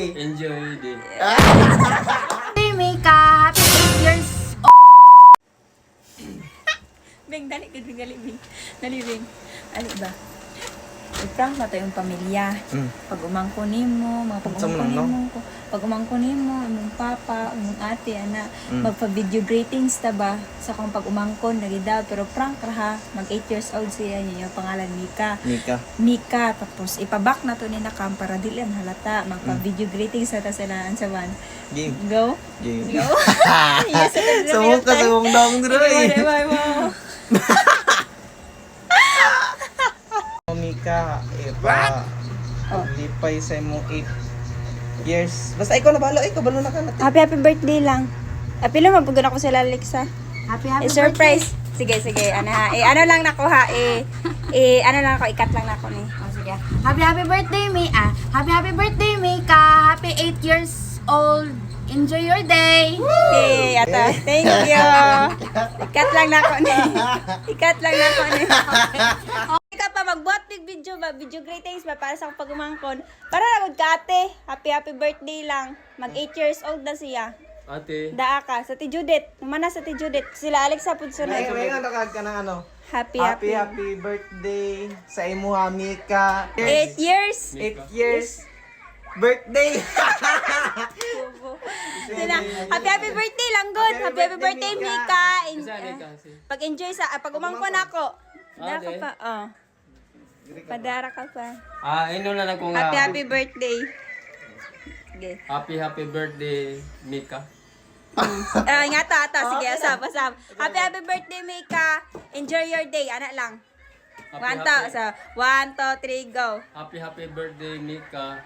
Enjoy din. Hey, Mika! Happy 8 years Bing, dali, Bing. Dali, Bing. Ali ba? I-prank na tayong pamilya. Pag umangkunin mo, mga pag umangkunin mo, imong papa, imong ate, ana, magpa-video greetings ta ba sa kung pag umangkon, nagida, pero prank ra ha. Mag 8 years old siya, yun yung pangalan, Mika. Tapos ipaback na to ni Nakam para dili ang halata. Magpa-video greetings na ta sila ang saban. Game. Go? Game. Go? Yes, Sumok ka sa mong dong droy. Mika, pa. Lipay sa imong 8 years. Basta ikaw na balo, balo na ka natin. Happy birthday lang. Apilo magpugod ako sila Alexa. Happy Surprise. Sige. Ano ha? Ano lang nako ha? Ano lang ako, ikat lang nako ni. Oh, sige. Happy birthday, Mika. Happy birthday, Mika. Happy 8 years old. Enjoy your day. Hey, ata. Thank you. Ikat lang nako ni. Ika pa magbuhat big video ba? Video greetings ba para sa akong pagumangkon. Para lang ka ate. Happy birthday lang. Mag 8 years old na siya. Ate. Daa ka sa ti Judith. Mana sa ti Judith. Sila Alexa pud sunod. May nga nakag ka ng ano. Happy birthday sa imo ha, Mika. 8 years. 8 years. Birthday. Sila, happy birthday lang good. Happy birthday Mika. Sali kasi. Pag-enjoy sa pag umangkon ako. Dara ka pa. Oh. Padara ka pa. Ino na ako nga. Happy birthday. Okay. Happy birthday, Mika. Nga ta. Sige, asap. Happy birthday Mika. Enjoy your day. Anak lang. 1 2 3 go. Happy birthday, Mika.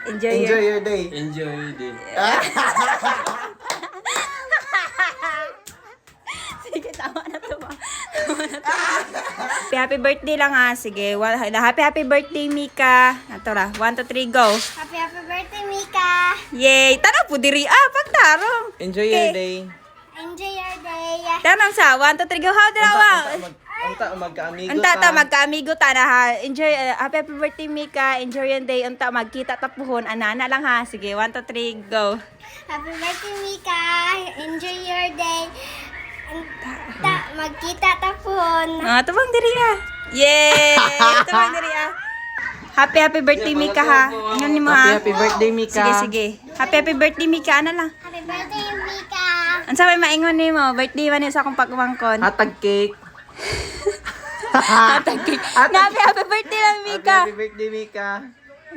Enjoy Enjoy your day. Enjoy din. Sige, tama na to ba? Happy birthday lang ha. Sige, happy birthday Mika. Ato ra, 1 2 3 go. Happy birthday, Mika. Yay! Tanaw po diri. Pagtarong. Enjoy your day. Enjoy your day. Tanong sa 1 2 3 go. How dirawa? Unta magkaamigo Unta ta magkaamigo ta na ha. Enjoy happy birthday Mika. Enjoy your day. Unta magkita ta puhon. Anana lang ha. Sige, 1 2 3 go. Happy birthday, Mika. Enjoy your day. Magkita tapon. Tubang diri ah. Yay! Tubang diri ah. Happy birthday Mika ha. Ingon ni mo ha. Happy birthday, Mika. Sige. Happy birthday Mika. Ano lang? Happy birthday, Mika. Ang sabay maingon ni mo. Birthday man yun sa akong pagumangkon. Hatag cake. Happy birthday lang Mika. Happy birthday, Mika.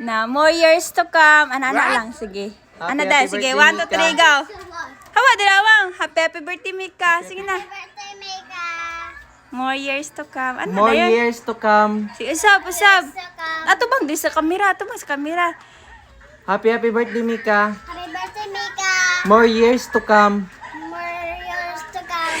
Na more years to come. Ano lang. Sige. Ano dahil? Sige. 1 2 3 go. Hawa dilawang. Happy birthday Mika. Sige na. Happy birthday, Mika. More years to come. Ano More na yun? years to come. Sige, usab. Saka. Ato bang di sa kamera? Ato bang sa kamera? Happy birthday, Mika. Happy birthday, Mika. More years to come. More years to come.